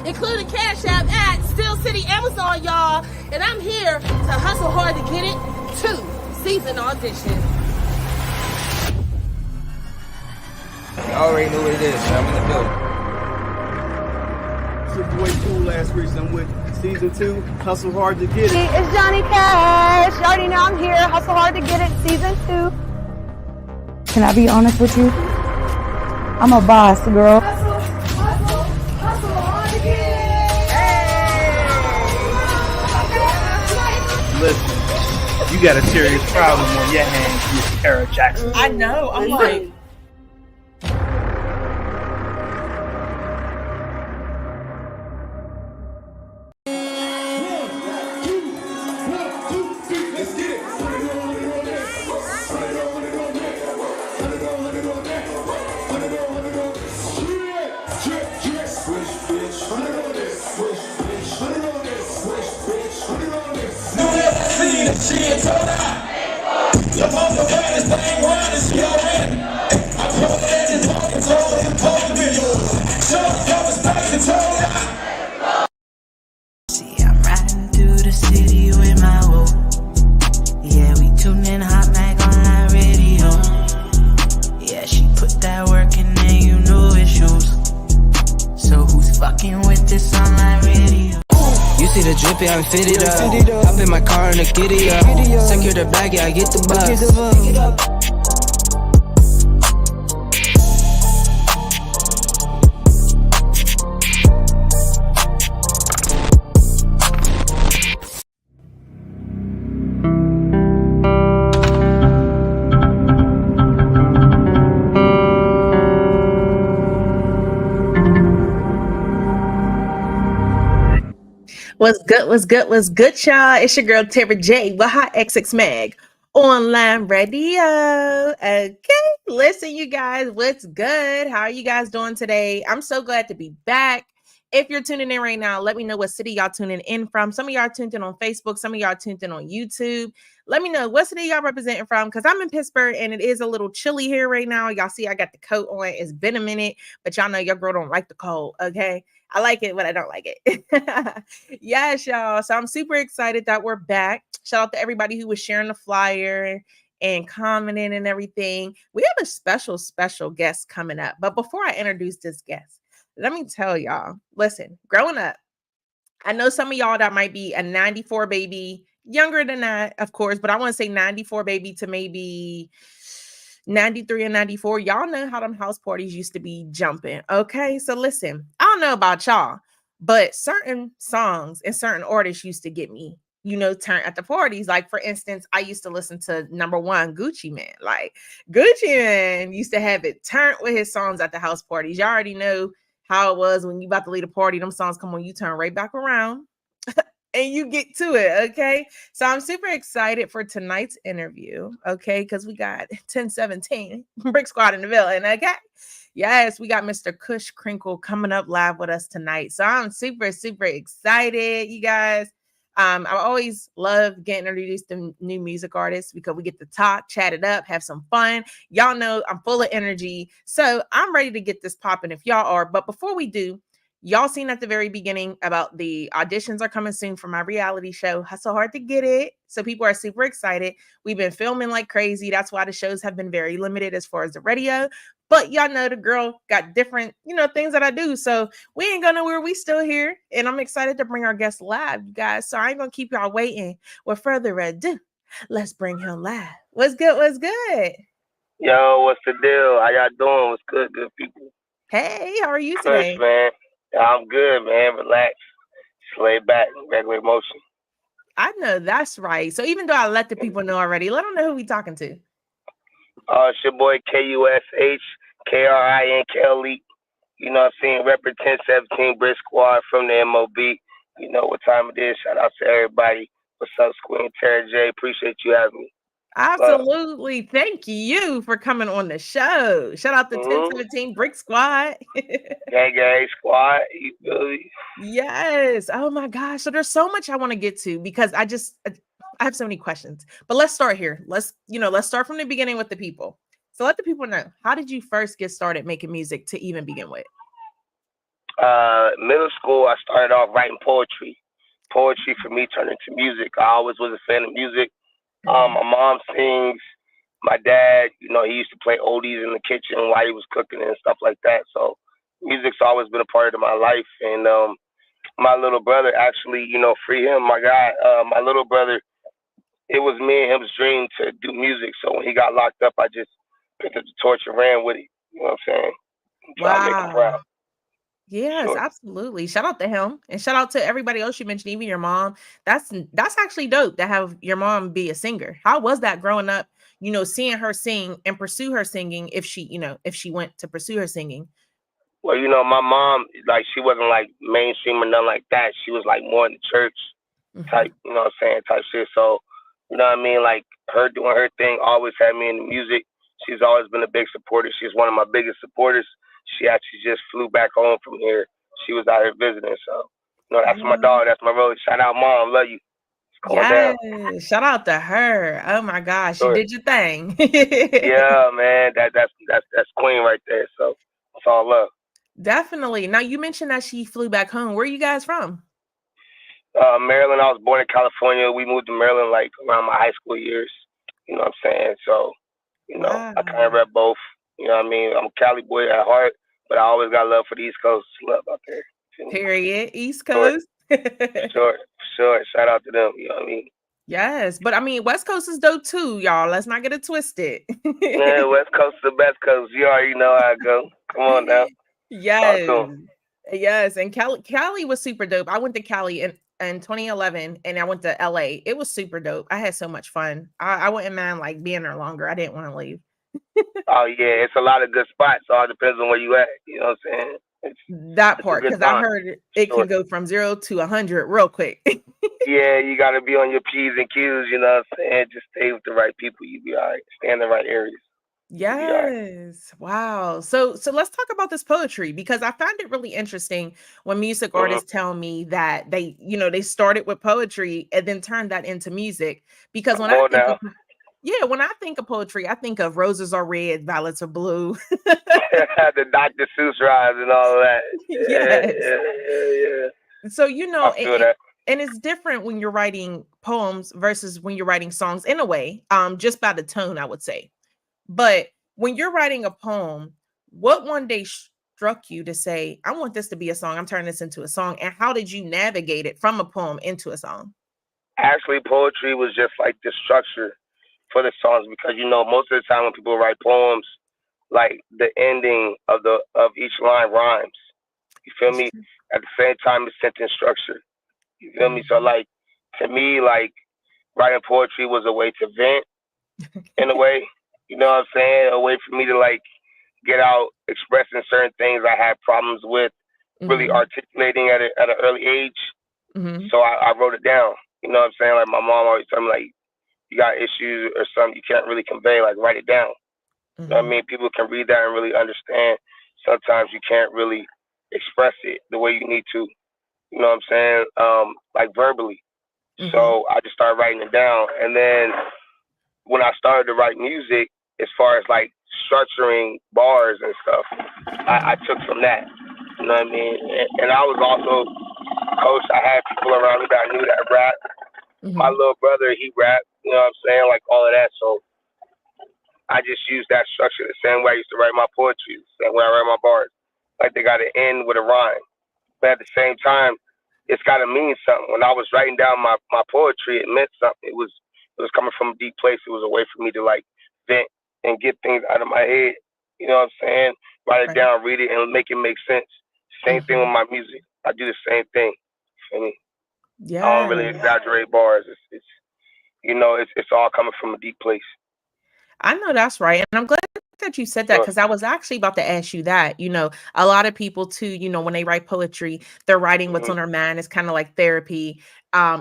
including Cash App at Steel City Amazon, y'all. And I'm here to hustle hard to get it to season audition. You already know what it is, so I'm in the building. It's your boy Cool Last Week. I'm with season 2, Hustle Hard to Get It. It's Johnny Cash. You already know I'm here. Hustle Hard to Get It, season 2. Can I be honest with you? I'm a boss, girl. Hustle hard to get it. Listen, you got a serious problem on your hands, Miss Tara Jackson. I know. I'm like, See, I'm riding through the city with my woe. Yeah, we tuned in HotxXMagOnlineRadio. Yeah, she put that work in there, you know it shows. So who's fucking with this online radio? You see the drippy, I'm fitted up. Hop in my car and I get it up. Secure the bag, yeah, I get the bus. What's good, y'all? It's your girl, Tara J, with HotxXMag Online Radio. Okay, listen, you guys, what's good? How are you guys doing today? I'm so glad to be back. If you're tuning in right now, let me know what city y'all tuning in from. Some of y'all tuned in on Facebook. Some of y'all tuned in on YouTube. Let me know what city y'all representing from, because I'm in Pittsburgh and it is a little chilly here right now. Y'all see I got the coat on. It's been a minute, but y'all know your girl don't like the cold, okay? I like it, but I don't like it. Yes, y'all. So I'm super excited that we're back. Shout out to everybody who was sharing the flyer and commenting and everything. We have a special guest coming up. But before I introduce this guest, let me tell y'all, listen, growing up, I know some of y'all that might be a 94 baby, younger than that, of course, but I want to say 94 baby to maybe 93 and 94. Y'all know how them house parties used to be jumping. Okay, so listen, I don't know about y'all, but certain songs and certain artists used to get me, turned at the parties. Like, for instance, I used to listen to #1 Gucci Mane. Like, Gucci Mane used to have it turned with his songs at the house parties. Y'all already know how it was when you about to leave the party. Them songs come on, you turn right back around. And you get to it, okay? So I'm super excited for tonight's interview, okay? Because we got 1017 Brick Squad in the building, okay? Yes, we got Mr. Kush Krinkle coming up live with us tonight. So I'm super excited, you guys. I always love getting introduced to new music artists because we get to talk, chat it up, have some fun. Y'all know I'm full of energy. So I'm ready to get this popping if y'all are. But before we do, y'all seen at the very beginning about the auditions are coming soon for my reality show, Hustle Hard to Get It. So people are super excited. We've been filming like crazy. That's why the shows have been very limited as far as the radio. But y'all know the girl got different, things that I do. So we ain't going nowhere. We still here. And I'm excited to bring our guest live, you guys. So I ain't going to keep y'all waiting. With further ado, let's bring him live. What's good? What's good? Yo, what's the deal? How y'all doing? What's good people? Hey, how are you today? Kush, man. I'm good, man. Relax. Just lay back. Regular motion. I know that's right. So even though I let the people know already, let them know who we talking to. It's your boy KUSHKRINKLE. You know what I'm saying? Repping 1017 Brick Squad from the MOB. You know what time it is. Shout out to everybody. What's up, Queen Tara J? Appreciate you having me. Absolutely. Thank you for coming on the show. Shout out to 1017 Brick Squad. Gang squad. You feel me? Yes. Oh my gosh. So there's so much I want to get to because I have so many questions. But let's start here. Let's start from the beginning with the people. So let the people know, how did you first get started making music to even begin with? middle school, I started off writing poetry. Poetry for me turned into music. I always was a fan of music. My mom sings. My dad, he used to play oldies in the kitchen while he was cooking and stuff like that. So music's always been a part of my life. And my little brother, actually, free him, my guy. My little brother, it was me and him's dream to do music. So when he got locked up, I just picked up the torch and ran with it. You know what I'm saying? Trying to make him proud. Yes, Sure. absolutely. Shout out to him and shout out to everybody else you mentioned, even your mom. That's actually dope to have your mom be a singer. How was that growing up? Seeing her sing and pursue her singing if she went to pursue her singing. Well, my mom, like, she wasn't like mainstream or nothing like that. She was like more in the church type, type shit. So, you know what I mean? Like, her doing her thing always had me in the music. She's always been a big supporter. She's one of my biggest supporters. She actually just flew back home from here. She was out here visiting. So, that's my dog. That's my road. Shout out, Mom. Love you. Yeah, shout out to her. Oh my gosh, you did your thing. Yeah, man. That's queen right there. So it's all love. Definitely. Now you mentioned that she flew back home. Where are you guys from? Maryland. I was born in California. We moved to Maryland like around my high school years. You know what I'm saying? So, I kind of rep both. You know what I mean? I'm a Cali boy at heart, but I always got love for the East Coast. Love out there. Period. East Coast. Sure. Shout out to them. You know what I mean? Yes, but I mean, West Coast is dope too, y'all. Let's not get it twisted. Yeah, West Coast is the best coast. You already know how I go. Come on now. Yes, and Cali was super dope. I went to Cali in 2011, and I went to LA. It was super dope. I had so much fun. I wouldn't mind like being there longer. I didn't want to leave. Oh yeah, it's a lot of good spots. All depends on where you at. You know what I'm saying? That part, because I heard it can go from 0 to 100 real quick. Yeah, you got to be on your P's and Q's. You know what I'm saying? Just stay with the right people. You be all right. Stay in the right areas. Yes. Wow. So let's talk about this poetry, because I find it really interesting when music artists tell me that they started with poetry and then turned that into music. Because when I think of poetry, I think of roses are red, violets are blue. The Dr. Seuss rhymes and all of that. Yes. Yeah. So I feel that. and it's different when you're writing poems versus when you're writing songs in a way, just by the tone, I would say. But when you're writing a poem, what one day struck you to say, I want this to be a song, I'm turning this into a song? And how did you navigate it from a poem into a song? Actually, poetry was just like the structure for the songs, because most of the time when people write poems, like the ending of each line rhymes. You feel me? At the same time, it's sentence structure. You feel me? So like, to me, like, writing poetry was a way to vent in a way. You know what I'm saying? A way for me to like get out, expressing certain things I had problems with, really articulating at an early age. So I wrote it down. You know what I'm saying? Like, my mom always told me, like, you got issues or something you can't really convey, like, write it down. You know what I mean? People can read that and really understand. Sometimes you can't really express it the way you need to. You know what I'm saying? Like, verbally. So I just started writing it down. And then when I started to write music, as far as like structuring bars and stuff, I took from that. You know what I mean? And I was also coach. I had people around me that I knew that rap. My little brother, he rapped. You know what I'm saying? Like, all of that. So I just used that structure the same way I used to write my poetry, the same way I write my bars. Like, they got to end with a rhyme. But at the same time, it's got to mean something. When I was writing down my poetry, it meant something. It was coming from a deep place. It was a way for me to like vent and get things out of my head. You know what I'm saying? Write it down, read it, and make it make sense. Same thing with my music. I do the same thing. You know? Yeah. I don't really exaggerate bars. It's all coming from a deep place. I know that's right. And I'm glad that you said that, because I was actually about to ask you that. A lot of people too, when they write poetry, they're writing what's on their mind. It's kind of like therapy,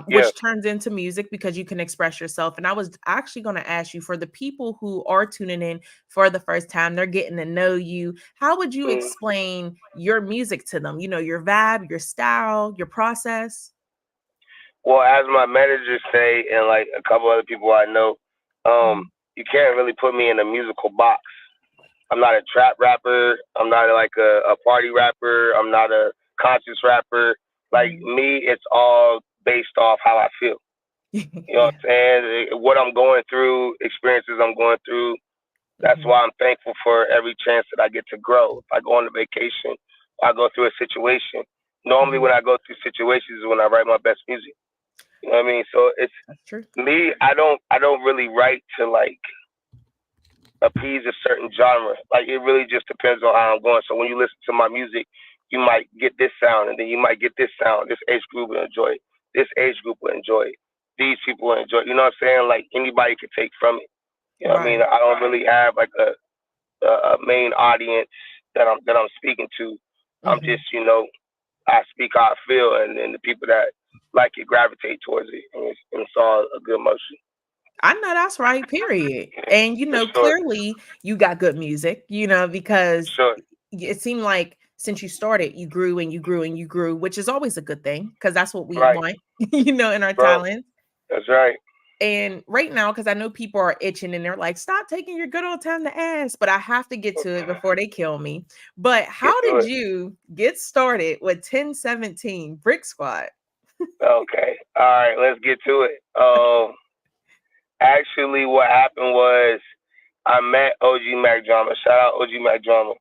which turns into music because you can express yourself. And I was actually going to ask you, for the people who are tuning in for the first time, they're getting to know you. How would you explain your music to them? Your vibe, your style, your process? Well, as my managers say, and like a couple other people I know, you can't really put me in a musical box. I'm not a trap rapper. I'm not like a party rapper. I'm not a conscious rapper. Like me, it's all based off how I feel. You know what I'm saying? What I'm going through, experiences I'm going through. That's why I'm thankful for every chance that I get to grow. If I go on a vacation, I go through a situation. Normally, when I go through situations is when I write my best music. You know what I mean? So it's me. I don't really write to like appease a certain genre. Like it really just depends on how I'm going. So when you listen to my music, you might get this sound, and then you might get this sound. This age group will enjoy it. This age group will enjoy it. These people will enjoy it. You know what I'm saying? Like anybody can take from it. You know what I mean? I don't really have like a main audience that I'm speaking to. I'm just, I speak how I feel, and then the people that like it gravitate towards it, and it's all a good motion. I know that's right, period. And clearly you got good music, because it seemed like since you started, you grew and you grew and you grew, which is always a good thing because that's what we want, in our talent. That's right. And right now, because I know people are itching and they're like, stop taking your good old time to ask, but I have to get to it before they kill me. But how did you get started with 1017 Brick Squad? Okay. All right, let's get to it. Actually, what happened was I met OG Mac Drama. Shout out OG Mac Drama.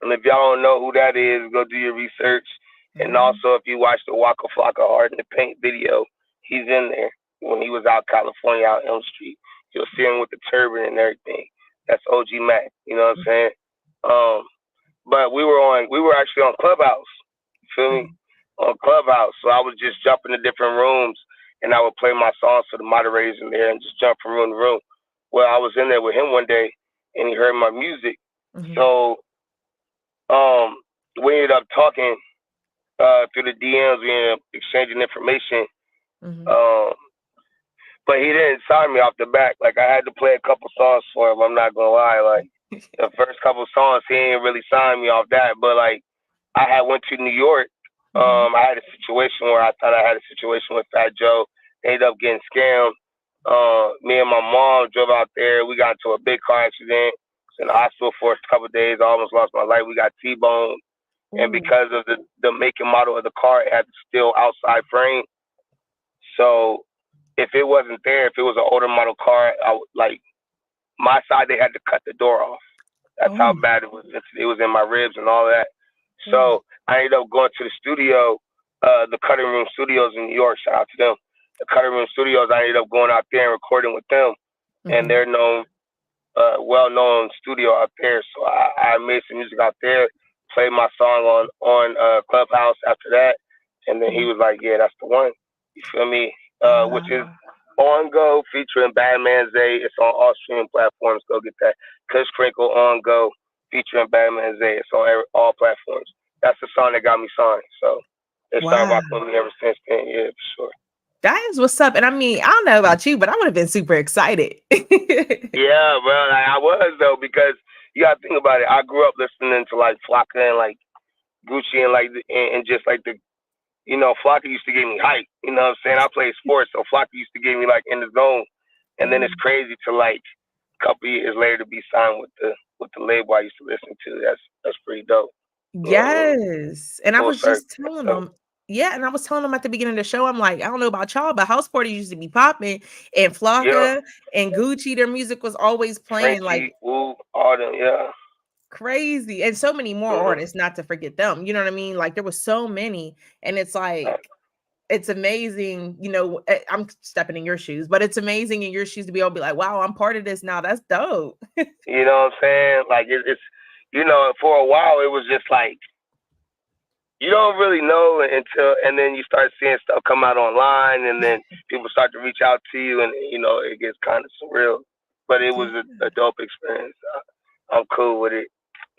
And if y'all don't know who that is, go do your research. And also, if you watch the Waka Flocka Hard in the Paint video, he's in there when he was out California, out Elm Street. You'll see him with the turban and everything. That's OG Mac. You know what I'm saying? But we were actually on Clubhouse. You feel me? On Clubhouse. So I would just jump into different rooms and I would play my songs for the moderators in there and just jump from room to room. Well, I was in there with him one day and he heard my music. So we ended up talking through the DMs. We ended up exchanging information. But he didn't sign me off the back. Like, I had to play a couple songs for him. I'm not going to lie. Like, the first couple songs, he didn't really sign me off that. But, like, I had went to New York. I had a situation where I thought I had a situation with Fat Joe. They ended up getting scammed. Me and my mom drove out there. We got into a big car accident. Was in the hospital for a couple of days. I almost lost my life. We got T-boned. And because of the make and model of the car, it had the steel outside frame. So if it wasn't there, if it was an older model car, my side, they had to cut the door off. That's how bad it was. It was in my ribs and all that. So I ended up going to the studio, the Cutting Room Studios in New York. Shout out to them. The Cutting Room Studios, I ended up going out there and recording with them. And they're well-known studio out there. So I made some music out there, played my song on Clubhouse after that. And then he was like, yeah, that's the one. You feel me? Which is On Go featuring Badman Zay. It's on all streaming platforms. Go get that. Kush Krinkle On Go featuring Badman Zay. It's on all platforms. That's the song that got me signed. So they started rocking with me ever since then. Yeah, for sure. That is what's up. And I mean, I don't know about you, but I would have been super excited. Yeah, bro. Like, I was, though, because you got to think about it. I grew up listening to like Flocka and like Gucci and just like the, Flocka used to give me hype. You know what I'm saying? I played sports, so Flocka used to get me like in the zone. And then it's crazy to like a couple years later to be signed with the label I used to listen to. That's pretty dope. Yes. And I was just telling them. Yeah, and I was telling them at the beginning of the show, I'm like, I don't know about y'all, but House Party used to be popping, and Flocka and Gucci, their music was always playing. Frankie, like Wu, all them, crazy, and so many more artists, not to forget them. You know what I mean? Like there was so many, and it's like it's amazing. I'm stepping in your shoes, but it's amazing in your shoes to be able to be like, wow, I'm part of this now. That's dope. You know what I'm saying? Like it's for a while it was just like, you don't really know and then you start seeing stuff come out online, and then people start to reach out to you, and it gets kind of surreal. But it was a dope experience. I'm cool with it.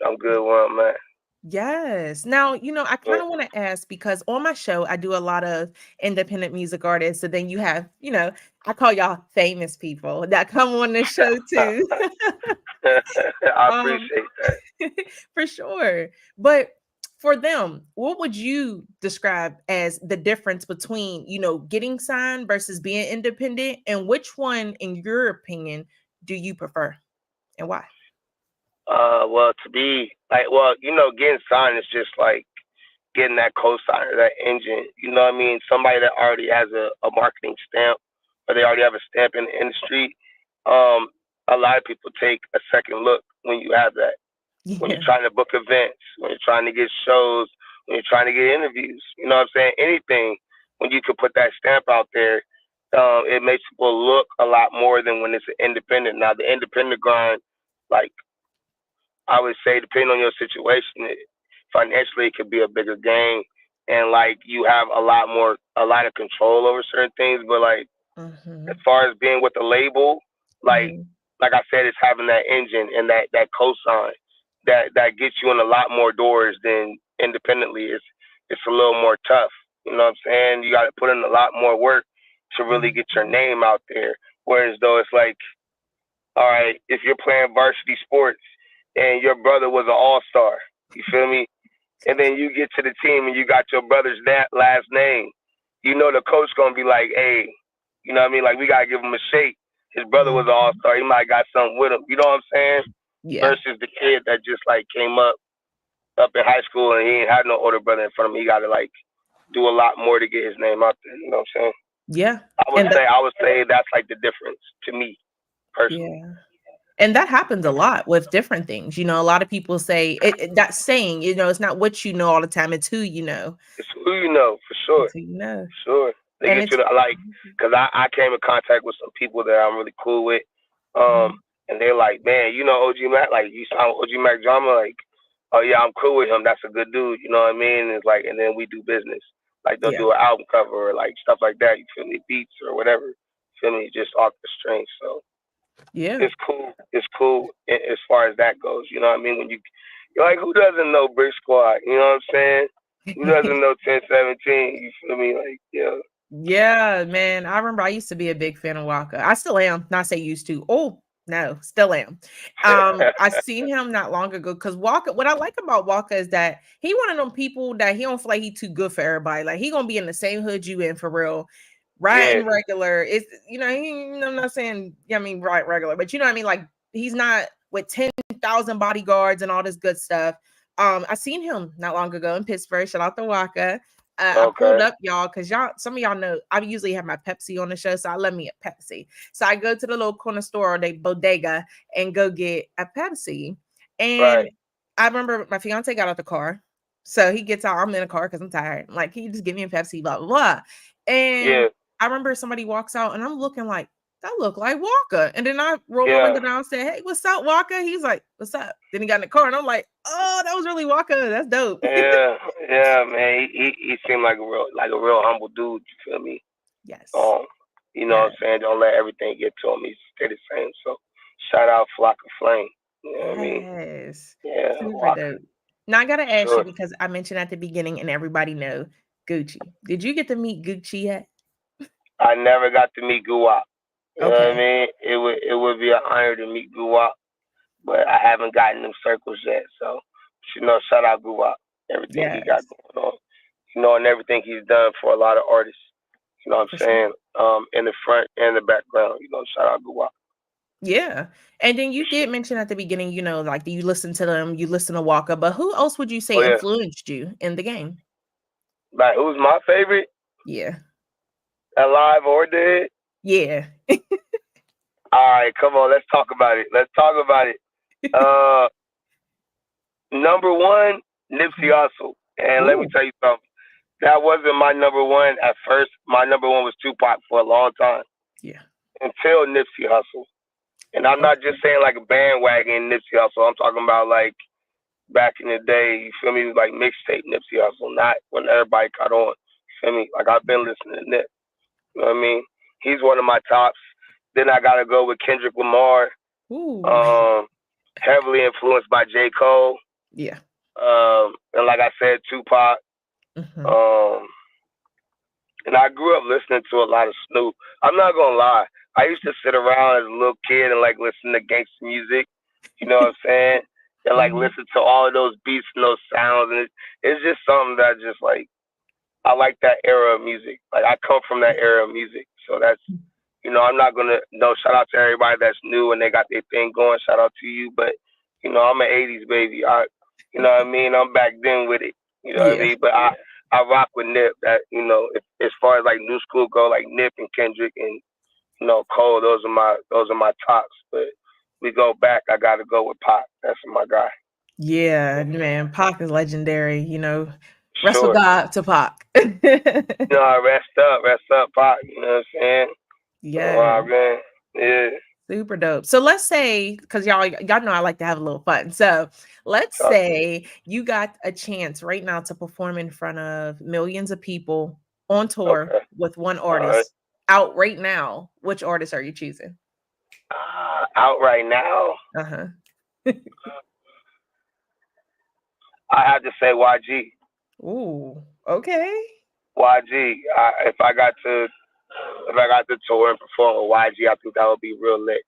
I'm good where I'm at. Yes. Now, I kind of want to ask, because on my show, I do a lot of independent music artists. So then you have, I call y'all famous people that come on the show too. I appreciate that. For sure. But for them, what would you describe as the difference between, getting signed versus being independent? And which one, in your opinion, do you prefer and why? Well, to be like, well, getting signed is just like getting that cosigner, that engine. You know what I mean? Somebody that already has a marketing stamp, or they already have a stamp in the industry. A lot of people take a second look when you have that. When you're trying to book events, when you're trying to get shows, when you're trying to get interviews. You know what I'm saying? Anything, when you could put that stamp out there, it makes people look a lot more than when it's an independent. Now, the independent grind, like, I would say, depending on your situation, financially it could be a bigger gain, and like you have a lot of control over certain things. But like as far as being with the label, like I said, it's having that engine and that cosign that gets you in a lot more doors than independently. It's a little more tough. You know what I'm saying? You got to put in a lot more work to really get your name out there. Whereas though it's like, all right, if you're playing varsity sports and your brother was an all-star, you feel me? And then you get to the team and you got your brother's last name, the coach gonna be like, hey, you know what I mean? Like, we gotta give him a shake. His brother was an all-star. He might got something with him. You know what I'm saying? Yeah. Versus the kid that just like came up in high school and he ain't had no older brother in front of him. He got to like do a lot more to get his name out there. You know what I'm saying? Yeah. I would say that's like the difference to me personally. Yeah. And that happens a lot with different things. A lot of people say that saying, it's not what you know all the time. It's who you know. It's who you know, for sure. It's who you know. Sure. They get you to, like, because I came in contact with some people that I'm really cool with. And they're like, man, OG Mac, like, you sound OG Mac drama, like, oh yeah, I'm cool with him. That's a good dude. You know what I mean? It's like, and then we do business. Like, they'll do an album cover or like stuff like that. You feel me? Beats or whatever. You feel me? Just off the string. So yeah, it's cool. It's cool as far as that goes. You know what I mean? When you're like, who doesn't know Brick Squad? You know what I'm saying? Who doesn't know 1017? You feel me? Like, yeah. Yeah, man. I remember I used to be a big fan of Waka. I still am. Not say used to. Oh, no, still am. I seen him not long ago because Waka, what I like about Waka is that he one of them people that he don't feel like he too good for everybody. Like he gonna be in the same hood you in for real. Riding regular. It's I'm not saying right regular, but you know what I mean? Like he's not with 10,000 bodyguards and all this good stuff. I seen him not long ago in Pittsburgh. Shout out to Waka. I pulled up y'all because some of y'all know I usually have my Pepsi on the show, so I love me a Pepsi. So I go to the little corner store or the bodega and go get a Pepsi. And I remember my fiance got out the car, so he gets out. I'm in the car because I'm tired. I'm like, can you just give me a Pepsi? Blah blah blah. And I remember somebody walks out, and I'm looking like, that look like Walker. And then I roll my window down and say, hey, what's up, Walker? He's like, what's up? Then he got in the car and I'm like, oh, that was really Walker. That's dope. Yeah, man. He seemed like a real humble dude, you feel me? Yes. You know what I'm saying? Don't let everything get to him. He stay the same. So shout out Flock of Flame. You know what I mean? Yes. Yeah. Super dope. Now I gotta ask you because I mentioned at the beginning and everybody know Gucci. Did you get to meet Gucci yet? I never got to meet Guwap. You know what I mean? It would be an honor to meet Guwap, but I haven't gotten them circles yet. So, shout out Guwap. Everything he got going on. And everything he's done for a lot of artists. You know what I'm saying? In the front and the background. Shout out Guwap. Yeah. And then you did mention at the beginning, like you listen to them, you listen to Walker, but who else would you say influenced you in the game? Like, who's my favorite? Yeah. Alive or dead? Yeah. All right, come on, let's talk about it. Number one, Nipsey Hussle. And let me tell you something. That wasn't my number one at first. My number one was Tupac for a long time. Yeah. Until Nipsey Hussle. And I'm not just saying like a bandwagon Nipsey Hussle. I'm talking about like back in the day, you feel me? Like mixtape Nipsey Hussle, not when everybody caught on. You feel me? Like I've been listening to Nip. You know what I mean? He's one of my tops. Then I gotta go with Kendrick Lamar. Heavily influenced by J. Cole. Yeah. And like I said, Tupac. And I grew up listening to a lot of Snoop. I'm not gonna lie. I used to sit around as a little kid and like listen to gangster music. You know what I'm saying? And like listen to all of those beats and those sounds. And it's just something that just like, I like that era of music. Like I come from that era of music. So that's, I'm not going to, shout out to everybody that's new and they got their thing going. Shout out to you. But, You know, I'm an '80s baby. You know what I mean. I'm back then with it. You know what I Yeah. mean. But I rock with Nip. That you know, as far as like new school go, like Nip and Kendrick and Cole. Those are my tops. But we go back. I got to go with Pac. That's my guy. Yeah, man. Pac is legendary. Rest with Sure. God to Pac. Rest up, Pac. You know what I'm saying? Yeah. Man. Yeah. Super dope. So let's say, because y'all know I like to have a little fun. So let's say you got a chance right now to perform in front of millions of people on tour with one artist out right now. Which artist are you choosing? Out right now? Uh-huh. I have to say YG. Ooh, okay. YG. If I got to tour and perform with YG, I think that would be real lit.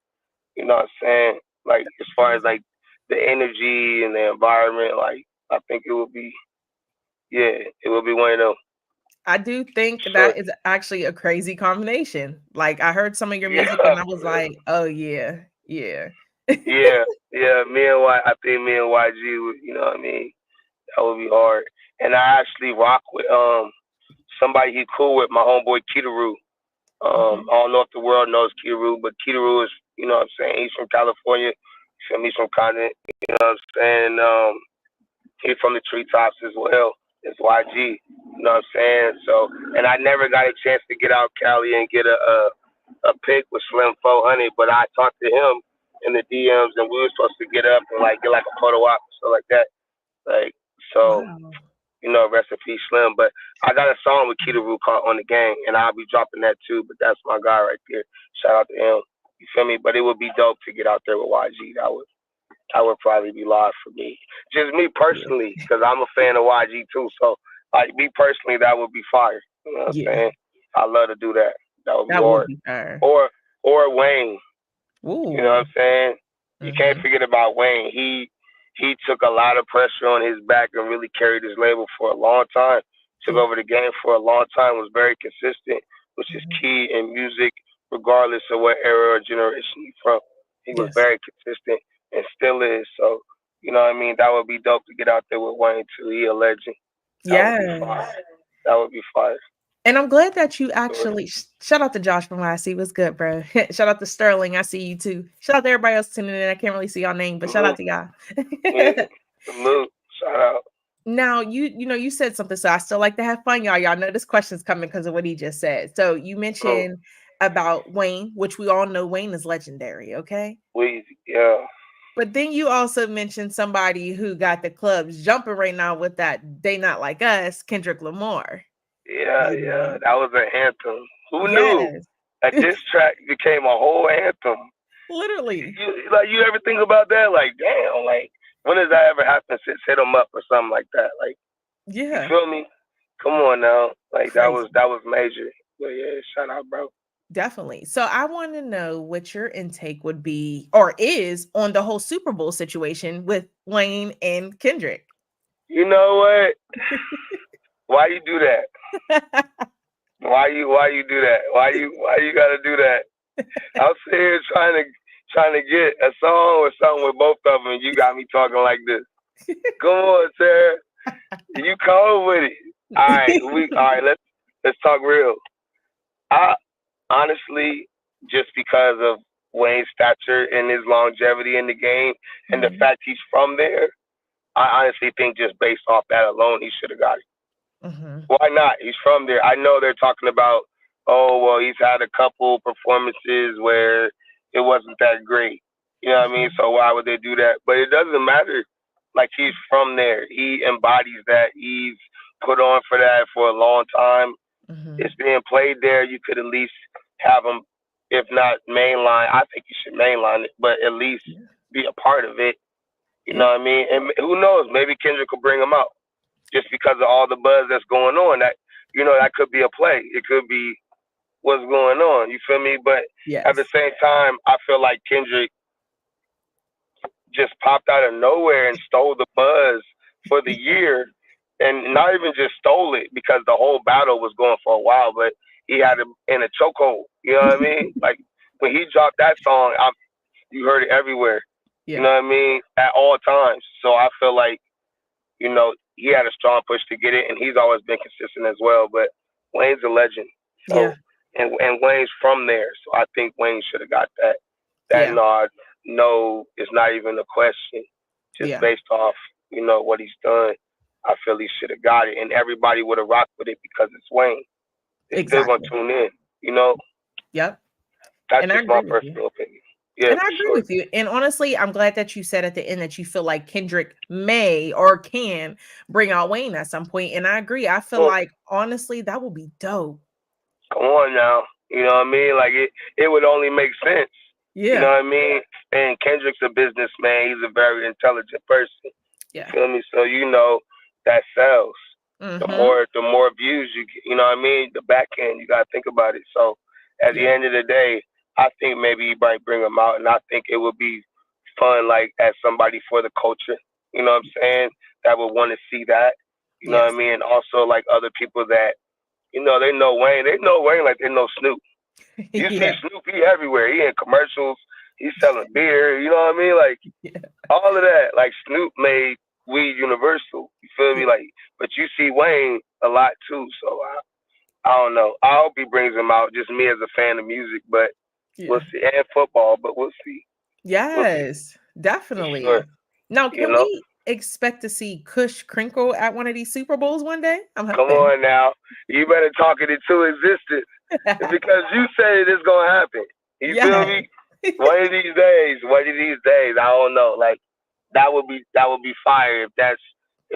You know what I'm saying? Like as far as like the energy and the environment, like I think it would be one of them. I do think that is actually a crazy combination. Like I heard some of your music and I was like, oh yeah. Yeah. I think me and YG would, you know what I mean? That would be hard. And I actually rock with somebody he cool with, my homeboy Kitaru. I don't know if the world knows Kitaru, but Kitaru is, you know what I'm saying, he's from California. He's from continent, you know what I'm saying? He's from the treetops as well. It's YG, you know what I'm saying? So, and I never got a chance to get out Cali and get a pic with Slim 400, but I talked to him in the DMs, and we were supposed to get up and like get like a photo op or stuff like that. Like, so, you know, rest in peace, Slim. But I got a song with Kitaru called On the Gang, and I'll be dropping that too. But that's my guy right there. Shout out to him. You feel me? But it would be dope to get out there with YG. That would probably be live for me. Just me personally, because I'm a fan of YG too. So, like me personally, that would be fire. You know what I'm saying? I love to do that. That would be hard. Or Wayne. Ooh. You know what I'm saying? You can't forget about Wayne. He took a lot of pressure on his back and really carried his label for a long time. Took over the game for a long time. Was very consistent, which is key in music, regardless of what era or generation he's from. He was very consistent and still is. So, you know what I mean? That would be dope to get out there with Wayne too. He a legend. That would be fire. And I'm glad that you actually shout out to Josh from I see. What's good, bro? Shout out to Sterling. I see you too. Shout out to everybody else tuning in. I can't really see your name, but shout out to y'all. Salute. Shout out. Now you said something, so I still like to have fun, y'all. Y'all know this question's coming because of what he just said. So you mentioned about Wayne, which we all know Wayne is legendary, okay? Yeah. But then you also mentioned somebody who got the clubs jumping right now with that They Not Like Us, Kendrick Lamar. Yeah. That was an anthem. Who knew that this track became a whole anthem? Literally. You ever think about that? Like, damn, like, when does that ever happen? Set them up or something like that. Like, you feel me? Come on now. Like, that was major. But yeah, shout out, bro. Definitely. So I want to know what your intake would be or is on the whole Super Bowl situation with Wayne and Kendrick. You know what? Why you do that? Why you do that? Why you gotta do that? I'm sitting here trying to get a song or something with both of them, and you got me talking like this. Come on, Sarah. You come with it. All right. Let's talk real. Honestly, just because of Wayne's stature and his longevity in the game and the fact he's from there, I honestly think just based off that alone, he should have got it. Why not? He's from there. I know they're talking about, he's had a couple performances where it wasn't that great. You know what I mean? So why would they do that? But it doesn't matter. Like, he's from there. He embodies that. He's put on for that for a long time. It's being played there. You could at least have him, if not mainline. I think you should mainline it, but at least be a part of it. You know what I mean? And who knows? Maybe Kendrick will bring him out just because of all the buzz that's going on. That, that could be a play. It could be what's going on. You feel me? But at the same time, I feel like Kendrick just popped out of nowhere and stole the buzz for the year. And not even just stole it because the whole battle was going for a while, but he had him in a chokehold. You know what I mean? Like, when he dropped that song, you heard it everywhere. You know what I mean? At all times. So I feel like, you know, he had a strong push to get it, and he's always been consistent as well. But Wayne's a legend. So, and Wayne's from there. So I think Wayne should have got that. That nod, no, it's not even a question. Just based off, you know, what he's done, I feel he should have got it. And everybody would have rocked with it because it's Wayne. They're still going to tune in, you know? Yep. That's just my personal opinion. Yeah, and I agree with you. And honestly, I'm glad that you said at the end that you feel like Kendrick may or can bring out Wayne at some point. And I agree. I feel like, honestly, that would be dope. Come on now. You know what I mean? Like, it would only make sense. Yeah. You know what I mean? And Kendrick's a businessman. He's a very intelligent person. Yeah. You feel me? So, you know, that sells. The more views you get, you know what I mean? The back end, you got to think about it. So, at the end of the day, I think maybe he might bring him out, and I think it would be fun, like, as somebody for the culture, you know what I'm saying, that would want to see that, you know what I mean? And also, like, other people that, you know, they know Wayne like they know Snoop. You see Snoop, he everywhere. He in commercials. He's selling beer. You know what I mean? Like, all of that. Like, Snoop made weed universal. You feel me? Like, but you see Wayne a lot, too. So, I don't know. I hope he brings him out, just me as a fan of music. But we'll see. And football, but we'll see. Yes, definitely. Sure. Now, can we expect to see Kush Krinkle at one of these Super Bowls one day? I'm hoping. Come on now. You better talk it into existence. Because you say it's going to happen. You feel me? One of these days, I don't know. Like, that would be fire. If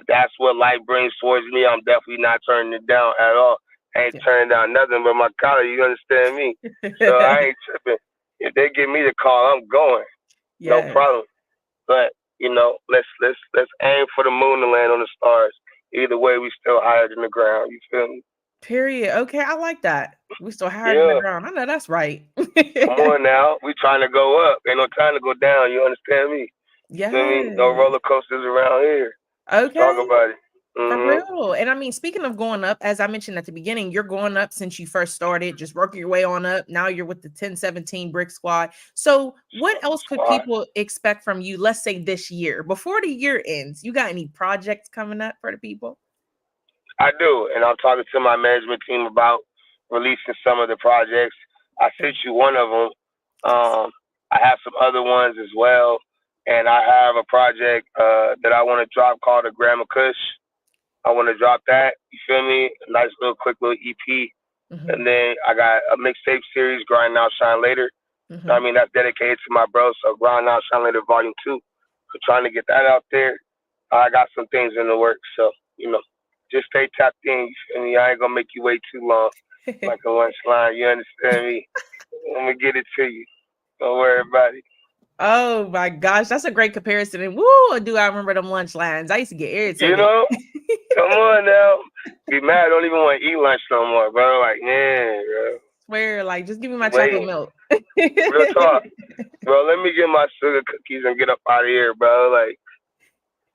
that's what life brings towards me, I'm definitely not turning it down at all. I ain't turning down nothing but my collar. You understand me? So I ain't tripping. If they give me the call, I'm going. No problem. But, you know, let's aim for the moon and land on the stars. Either way, we still higher than the ground. You feel me? Period. Okay, I like that. We still higher than the ground. I know that's right. Come on now. We trying to go up. Ain't no time to go down. You understand me? Yeah. Feel me? No roller coasters around here. Okay. Talk about it. For real. And I mean, speaking of going up, as I mentioned at the beginning, you're going up since you first started, just working your way on up. Now you're with the 1017 Brick Squad. So what else could people expect from you, let's say this year? Before the year ends, you got any projects coming up for the people? I do. And I'm talking to my management team about releasing some of the projects. I sent you one of them. I have some other ones as well. And I have a project that I want to drop called a Grandma Kush. I want to drop that. You feel me? A nice little quick little EP. And then I got a mixtape series, Grind Now, Shine Later. I mean, that's dedicated to my bro. So Grind Now, Shine Later Volume 2. So trying to get that out there. I got some things in the works. So, you know, just stay tapped in. You feel me? I ain't going to make you wait too long. Like a lunch line. You understand me? I'm going to get it to you. Don't worry about it. Oh my gosh, that's a great comparison. And woo, do I remember them lunch lines? I used to get irritated. You know? Come on now. Be mad. I don't even want to eat lunch no more, bro. Like, yeah, bro. Swear, like, just give me my chocolate milk. Real talk. Bro, let me get my sugar cookies and get up out of here, bro. Like,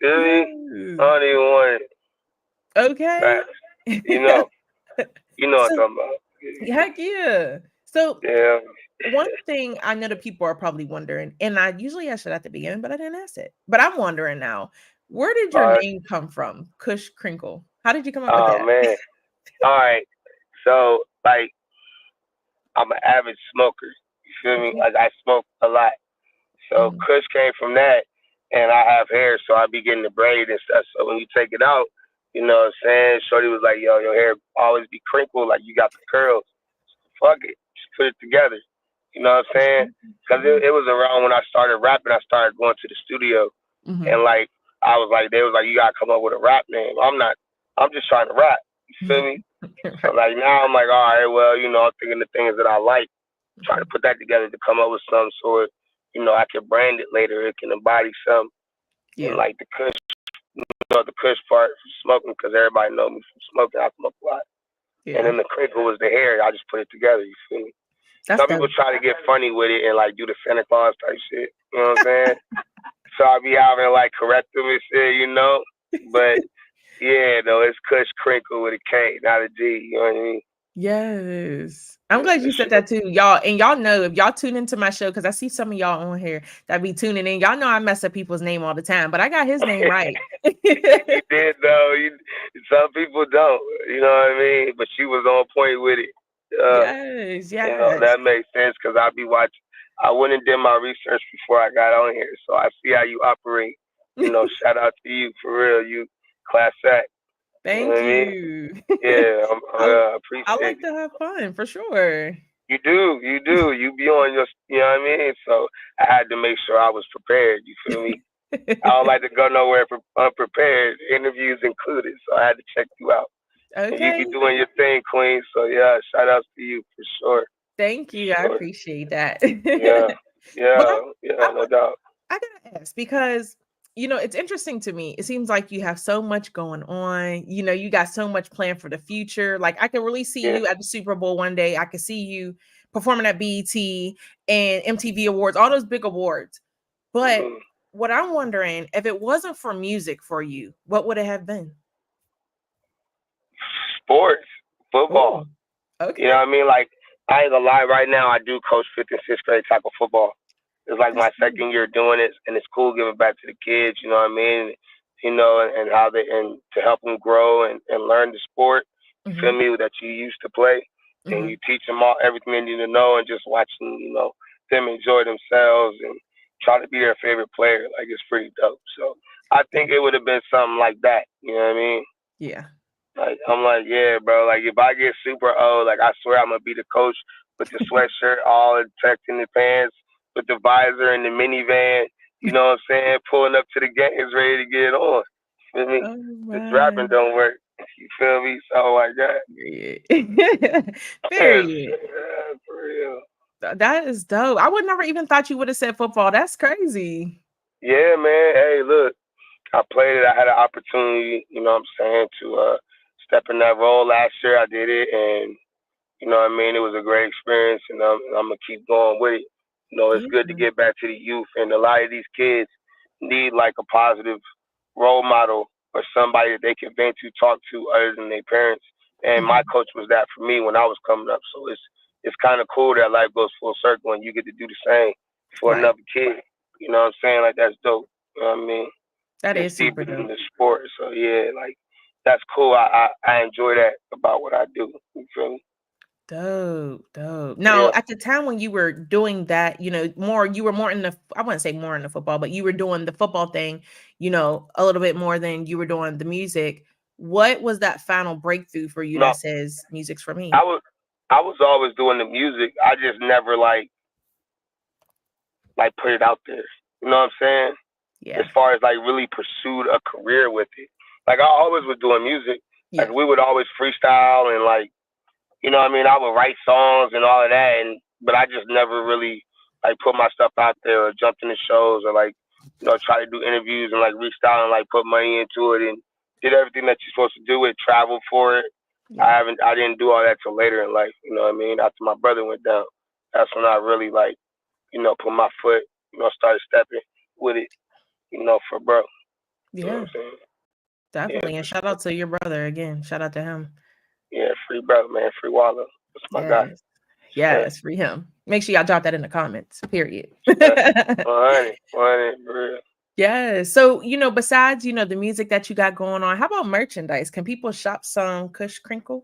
feel me? I don't even want it. Okay. Right. You know what I'm talking about. Heck yeah. So, yeah. One thing I know that people are probably wondering, and I usually ask it at the beginning, but I didn't ask it. But I'm wondering now, where did your name come from? Kush Krinkle. How did you come up with that? Oh, man. All right. So, like, I'm an avid smoker. You feel me? Like, I smoke a lot. So, Kush came from that, and I have hair, so I be getting the braid and stuff. So, when you take it out, you know what I'm saying? Shorty was like, yo, your hair always be crinkled, like you got the curls. Fuck it. Just put it together. You know what I'm saying? Because it was around when I started rapping, I started going to the studio. And, like, I was like, they was like, you got to come up with a rap name. I'm just trying to rap. You feel me? So, like, now I'm like, all right, well, you know, I'm thinking the things that I like, trying to put that together to come up with some sort, you know, I can brand it later. It can embody some. And, like, the Kush, you know, the Kush part from smoking, because everybody know me from smoking. I smoke a lot. And then the crinkle was the hair. I just put it together. You feel me? Some people try to get funny with it and, like, do the Santa Claus type shit. You know what I'm saying? So I be having to, like, correct them and shit, you know? But, yeah, though, it's Kush Krinkle with a K, not a G. You know what I mean? Yes. I'm glad you said that too, y'all. And y'all know if y'all tune into my show, because I see some of y'all on here that be tuning in. Y'all know I mess up people's name all the time, but I got his name right. You did though. Some people don't. You know what I mean? But she was on point with it. Yes. You know, that makes sense because I be watching. I went and did my research before I got on here, so I see how you operate. You know, shout out to you for real. You class act. Thank you. Know what I mean? Yeah, I appreciate I like it. to have fun for sure. You do. You be on your, you know what I mean? So I had to make sure I was prepared. You feel me? I don't like to go nowhere unprepared, interviews included. So I had to check you out. Okay. And you be doing your thing, Queen. So yeah, shout outs to you for sure. Thank you. I appreciate that. Yeah, no doubt. I gotta ask because it's interesting to me. It seems like you have so much going on. You got so much planned for the future. Like I can really see you at the Super Bowl one day. I can see you performing at BET and MTV Awards, all those big awards. But what I'm wondering, if it wasn't for music for you, what would it have been? Sports, football. Ooh, okay. You know what I mean? Like I ain't gonna lie. Right now, I do coach 5th and 6th grade type of football. It's like my second year doing it, and it's cool giving back to the kids. You know what I mean? You know, and how and to help them grow and learn the sport. You feel me? That you used to play, and you teach them all everything they need to know, and just watching them enjoy themselves and try to be their favorite player. Like it's pretty dope. So I think it would have been something like that. You know what I mean? Yeah. Like I'm like, yeah, bro. Like if I get super old, like I swear I'm gonna be the coach with the sweatshirt, all the tucked in the pants, with the visor and the minivan. You know what I'm saying? Pulling up to the games, ready to get it on. You feel me? The rapping don't work. You feel me? So like that. Period. Yeah, for real. That is dope. I would never even thought you would have said football. That's crazy. Yeah, man. Hey, look, I played it. I had an opportunity, you know what I'm saying, to step in that role last year. I did it, and you know what I mean? It was a great experience, and I'm going to keep going with it. You know, it's good to get back to the youth, and a lot of these kids need like a positive role model or somebody that they can vent to, talk to other than their parents. And my coach was that for me when I was coming up. So it's kind of cool that life goes full circle and you get to do the same for another kid. You know what I'm saying? Like that's dope. You know what I mean? That is super deeper dope. than the sport. So yeah, like that's cool. I enjoy that about what I do. You feel me? Dope. Now, at the time when you were doing that, you were more in I wouldn't say more in the football, but you were doing the football thing, a little bit more than you were doing the music. What was that final breakthrough for you that says music's for me? I was always doing the music. I just never like put it out there. You know what I'm saying? Yeah. As far as like really pursued a career with it. Like I always was doing music. Yeah. Like we would always freestyle and like, you know what I mean? I would write songs and all of that, but I just never really like put my stuff out there or jumped into shows or like, try to do interviews and like freestyle and like put money into it and did everything that you're supposed to do with travel for it. Yeah. I didn't do all that till later in life, you know what I mean? After my brother went down. That's when I really like, put my foot, started stepping with it, for bro. Yeah. You know what I'm saying? Definitely. And shout out to your brother again. Shout out to him. Yeah, free brother, man. Free Waller. That's my guy. Yes, free him. Make sure y'all drop that in the comments, period. 100, real. Yeah. So, besides, the music that you got going on, how about merchandise? Can people shop some Kush Krinkle?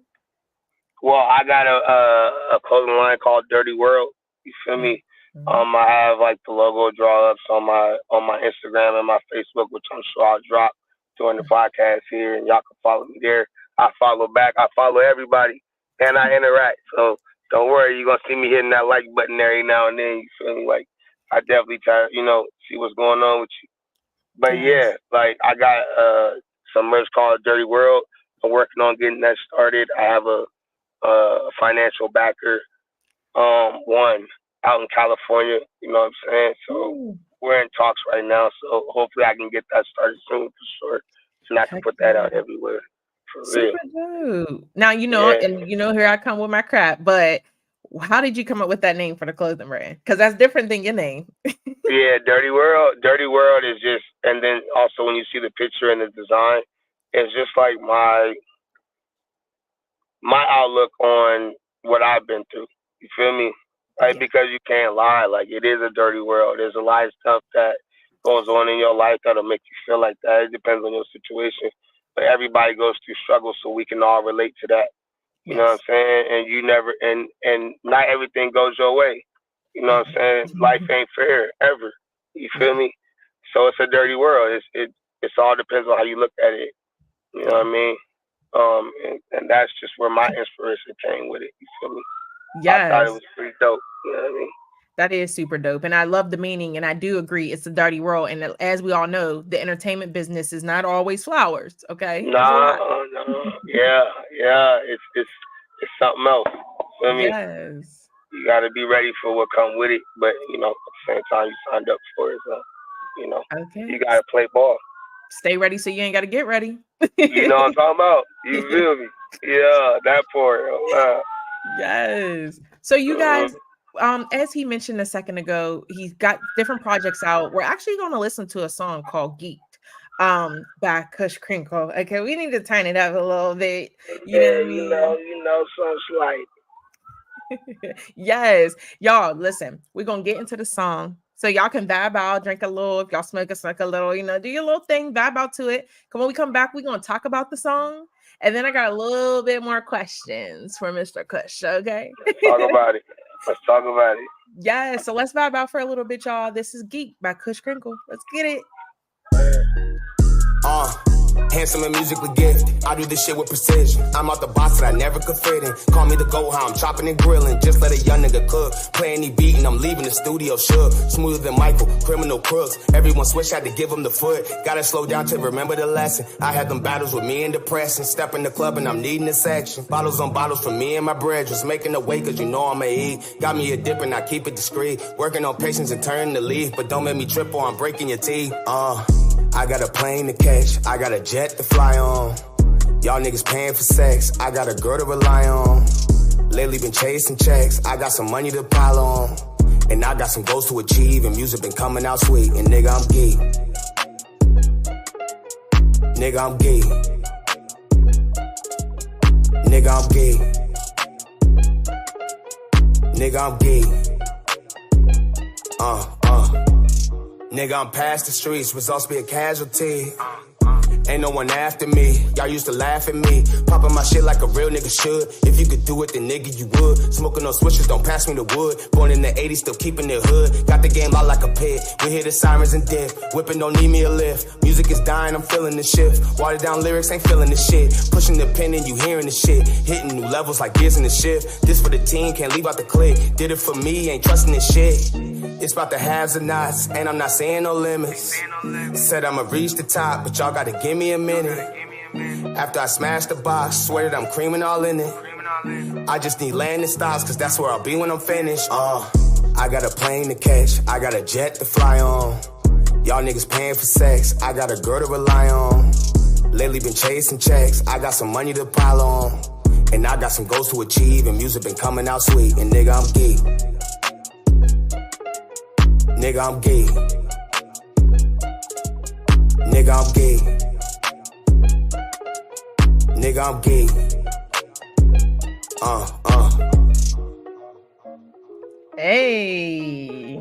Well, I got a clothing line called Dirty World. You feel me? I have like the logo draw ups on my Instagram and my Facebook, which I'm sure I'll drop during the podcast here, and y'all can follow me there. I follow back. I follow everybody, and I interact. So don't worry, you're gonna see me hitting that like button every now and then. You feel me? Like I definitely try, see what's going on with you. But yeah, like I got some merch called Dirty World. I'm working on getting that started. I have a financial backer, one out in California. You know what I'm saying? So we're in talks right now. So hopefully I can get that started soon for sure, and I can put that out everywhere. Super dope. Now and here I come with my crap, but how did you come up with that name for the clothing brand? Because that's different than your name. Yeah, Dirty World. Dirty World is just, and then also when you see the picture and the design, it's just like my my outlook on what I've been through. You feel me? Like, because you can't lie. Like, it is a dirty world. There's a lot of stuff that goes on in your life that'll make you feel like that. It depends on your situation. But everybody goes through struggles, so we can all relate to that. You know what I'm saying? And you never, and not everything goes your way. You know what I'm saying? Life ain't fair ever. You feel me? So it's a dirty world. It's all depends on how you look at it. You know what I mean? And that's just where my inspiration came with it. You feel me? Yes. I thought it was pretty dope. You know what I mean? That is super dope. And I love the meaning. And I do agree. It's a dirty world. And as we all know, the entertainment business is not always flowers. Okay. No. Yeah. It's something else. You feel me? Yes. You got to be ready for what come with it. But, you know, at the same time, you signed up for it. So, you know, you got to play ball. Stay ready so you ain't got to get ready. You know what I'm talking about? You feel me? Yeah, that part. Wow. Yes. So you guys, as he mentioned a second ago, he's got different projects out. We're actually going to listen to a song called Geeked by Kush Krinkle. Okay, we need to tighten it up a little bit. You know what I mean? You know, some slight. Yes. Y'all, listen, we're going to get into the song. So y'all can vibe out, drink a little. If y'all smoke a little, you know, do your little thing, vibe out to it. Come on, we come back, we're going to talk about the song. And then I got a little bit more questions for Mr. Kush, okay? Let's talk about it. Yeah, so let's vibe out for a little bit, y'all. This is Geek by Kush Krinkle. Let's get it. Handsome and musically gifted. I do this shit with precision. I'm out the box that I never could fit in. Call me the go-how, I'm chopping and grilling. Just let a young nigga cook. Play any beat and I'm leaving the studio shook. Smoother than Michael, criminal crooks. Everyone switch, had to give him the foot. Gotta slow down to remember the lesson. I had them battles with me and depression. Step in the club and I'm needing a section. Bottles on bottles for me and my bread. Just making a way cause you know I'ma eat. Got me a dip and I keep it discreet. Working on patience and turning the leaf. But don't make me trip or I'm breaking your teeth. I got a plane to catch, I got a jet to fly on. Y'all niggas paying for sex, I got a girl to rely on. Lately been chasing checks, I got some money to pile on. And I got some goals to achieve, and music been coming out sweet. And nigga, I'm geek. Nigga, I'm geek. Nigga, I'm geek. Nigga, I'm geek. Nigga, I'm past the streets, results be a casualty. Ain't no one after me, y'all used to laugh at me. Popping my shit like a real nigga should. If you could do it, then nigga, you would. Smoking on switches, don't pass me the wood. Born in the 80s, still keeping it hood. Got the game out like a pit, we hear the sirens and dip. Whipping, don't need me a lift. Music is dying, I'm feeling the shift. Watered down lyrics, ain't feeling the shit. Pushing the pen and you hearing the shit. Hitting new levels like gears in the shift. This for the team, can't leave out the click. Did it for me, ain't trusting this shit. It's about the haves and nots, and I'm not saying no limits. Said I'ma reach the top, but y'all gotta give me a minute. After I smash the box, swear that I'm creaming all in it. I just need landing stops, cause that's where I'll be when I'm finished. I got a plane to catch, I got a jet to fly on. Y'all niggas paying for sex, I got a girl to rely on. Lately been chasing checks, I got some money to pile on. And I got some goals to achieve, and music been coming out sweet. And nigga, I'm geek. Nigga, I'm geek. Nigga, I'm geek. Nigga, I'm geek. Hey.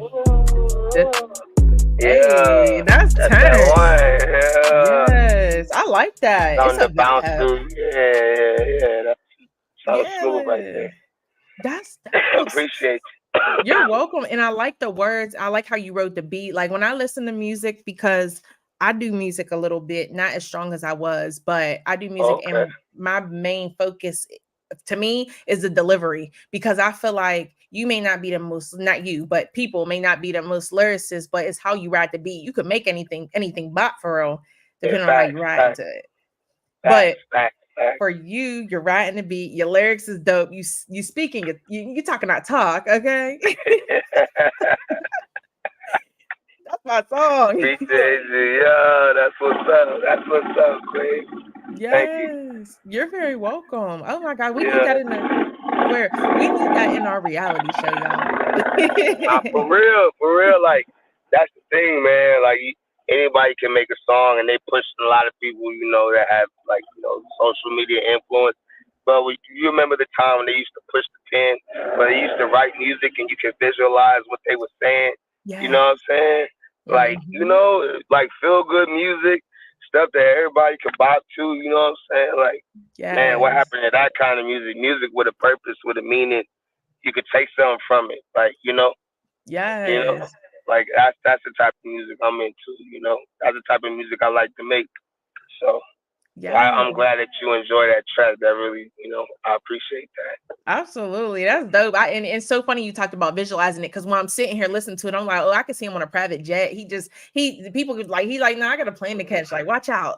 Hey, that's tight. That one. Yeah. Yes, I like that. On It's the a bounce vibe. through. Yeah. That's so smooth right there. That's Appreciate you. You're welcome. And I like the words. I like how you wrote the beat. Like when I listen to music, because I do music a little bit, not as strong as I was, but I do music. Okay. And my main focus to me is the delivery, because I feel like you may not be the most, not you, but people may not be the most lyricist, but it's how you ride the beat. You could make anything bop for real, depending on how you ride to it. But for you, you're riding the beat. Your lyrics is dope. You speaking. You talking that talk, okay? That's my song. Appreciate you. Yeah, that's what's up. That's what's up, babe. Yes, you're very welcome. Oh my God, we need that in our reality show, y'all. For real. Like that's the thing, man. Like anybody can make a song, and they push a lot of people, that have social media influence. But you remember the time when they used to push the pen, but they used to write music and you could visualize what they were saying. Yeah. You know what I'm saying? Like, you know, like feel good music, stuff that everybody could bop to, you know what I'm saying? Like, man, what happened to that kind of music? Music with a purpose, with a meaning. You could take something from it. Like, you know, like that's the type of music I'm into, you know. That's the type of music I like to make. So I'm glad that you enjoy that track. That really, you know, I appreciate that. Absolutely. That's dope. And it's so funny you talked about visualizing it, because when I'm sitting here listening to it, I'm like, oh, I can see him on a private jet. People could like, nah, I got a plane to catch. Like, watch out.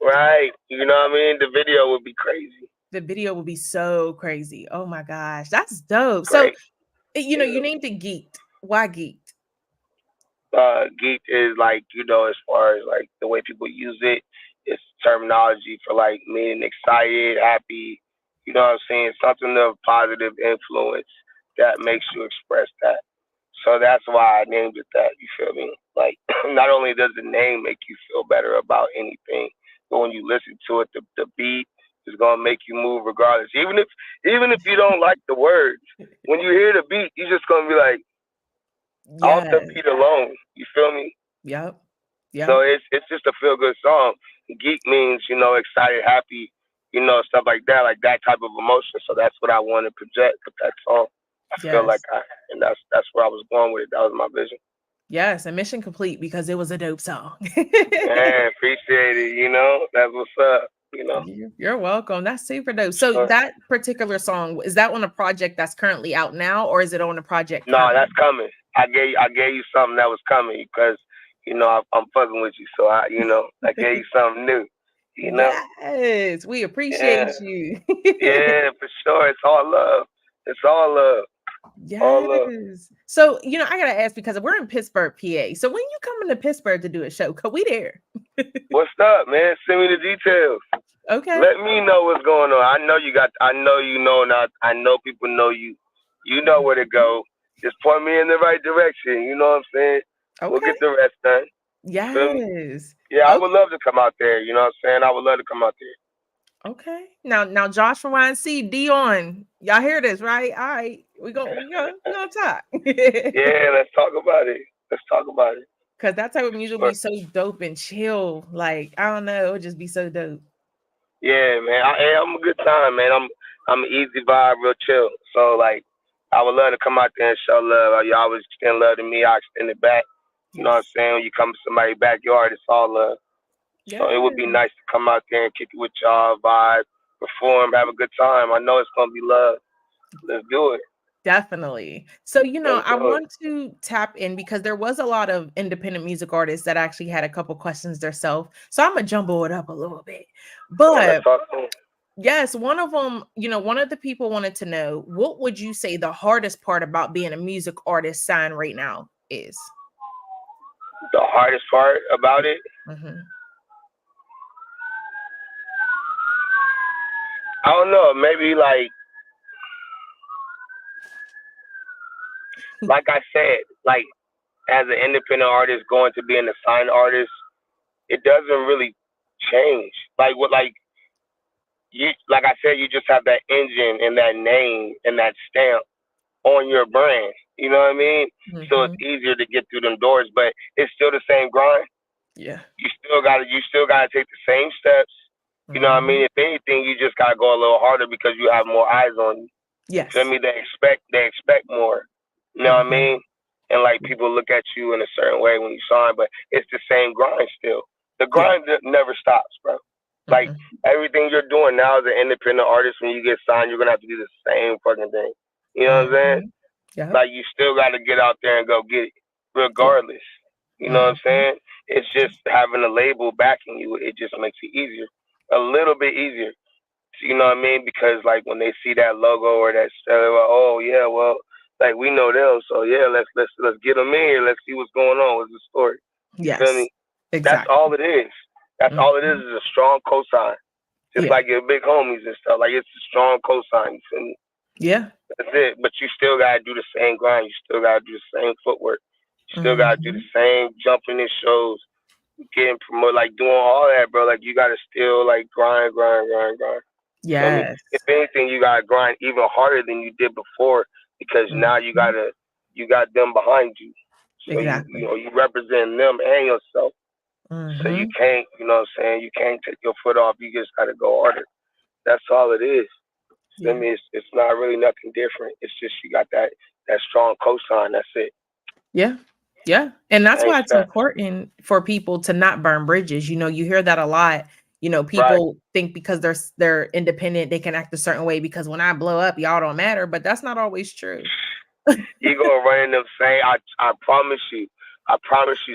Right. You know what I mean? The video would be crazy. The video would be so crazy. Oh my gosh. That's dope. Great. So, you know, you named it Geeked. Why Geeked? Geeked is like, you know, as far as like the way people use it, it's terminology for like meaning excited, happy, you know what I'm saying? Something of positive influence that makes you express that. So that's why I named it that, you feel me? Like, not only does the name make you feel better about anything, but when you listen to it, the beat is gonna make you move regardless. Even if you don't like the words, when you hear the beat, you're just gonna be like, off the beat alone, you feel me? Yep. So it's just a feel good song. Geek means, you know, excited, happy, you know, stuff like that type of emotion. So that's what I want to project with that song. I feel like and that's where I was going with it. That was my vision. Yes, and mission complete, because it was a dope song. Man, appreciate it. You know, that's what's up. You know, you're welcome. That's super dope. So that particular song, is that on a project that's currently out now, or is it on a project? No, that's coming. I gave you something that was coming because, you know, I'm fucking with you. So I gave you something new. You know. Yes, we appreciate you. Yeah, for sure. It's all love. It's all love. Yes. All love. So, you know, I gotta ask, because we're in Pittsburgh, PA. So when you come into Pittsburgh to do a show, could we there? What's up, man? Send me the details. Okay. Let me know what's going on. I know you know now. I know people know you. You know where to go. Just point me in the right direction. You know what I'm saying? Okay. We'll get the rest done. Yes. Yeah, I would love to come out there. You know what I'm saying? I would love to come out there. Okay. Now, Josh from YNC, Dion, y'all hear this, right? All right, we gonna talk. Yeah, let's talk about it. Cause that type of music will be so dope and chill. Like, I don't know, it would just be so dope. Yeah, man. I'm a good time, man. I'm an easy vibe, real chill. So like, I would love to come out there and show love. You always extend love to me. I extend it back. You know what I'm saying? When you come to somebody's backyard, it's all love. Yeah. So it would be nice to come out there and kick it with y'all, vibe, perform, have a good time. I know it's gonna be love. Let's do it. Definitely. So, you know, I want to tap in, because there was a lot of independent music artists that actually had a couple questions themselves. So I'm gonna jumble it up a little bit. But yes, one of them, you know, one of the people wanted to know, what would you say the hardest part about being a music artist signed right now is? The hardest part about it? Mm-hmm. I don't know. Maybe like I said, like as an independent artist going to being a signed artist, it doesn't really change. Like I said, you just have that engine and that name and that stamp on your brand. You know what I mean? Mm-hmm. So it's easier to get through them doors, but it's still the same grind. Yeah. You still gotta take the same steps. You know what I mean? If anything, you just gotta go a little harder because you have more eyes on you. Yes. Feel me? They expect more. You know what I mean? And like people look at you in a certain way when you sign, but it's the same grind still. The grind never stops, bro. Like everything you're doing now as an independent artist, when you get signed, you're gonna have to do the same fucking thing. You know what I'm saying? Yeah. Like you still gotta get out there and go get it, regardless. You know what I'm saying? It's just having a label backing you. It just makes it easier, a little bit easier. You know what I mean? Because like when they see that logo or that, oh yeah, well, like we know them, so yeah, let's get them in here. Let's see what's going on. What's the story? You feel me? Exactly. That's all it is. That's all it is a strong cosign. Just like your big homies and stuff. Like it's a strong cosign. You feel me? Yeah. That's it. But you still gotta do the same grind. You still gotta do the same footwork. You still gotta do the same jumping in shows, getting promoted, like doing all that, bro. Like you gotta still like grind. Yes. If anything, you gotta grind even harder than you did before because now you got them behind you. So Exactly. you represent them and yourself. So you can't, you know what I'm saying, you can't take your foot off. You just gotta go harder. That's all it is. I mean, it's not really nothing different. It's just you got that strong cosign. That's it. Yeah. Yeah. And that's why it's important for people to not burn bridges. You hear that a lot. People think because they're independent, they can act a certain way because when I blow up, y'all don't matter. But that's not always true. You gonna run in them saying, I promise you,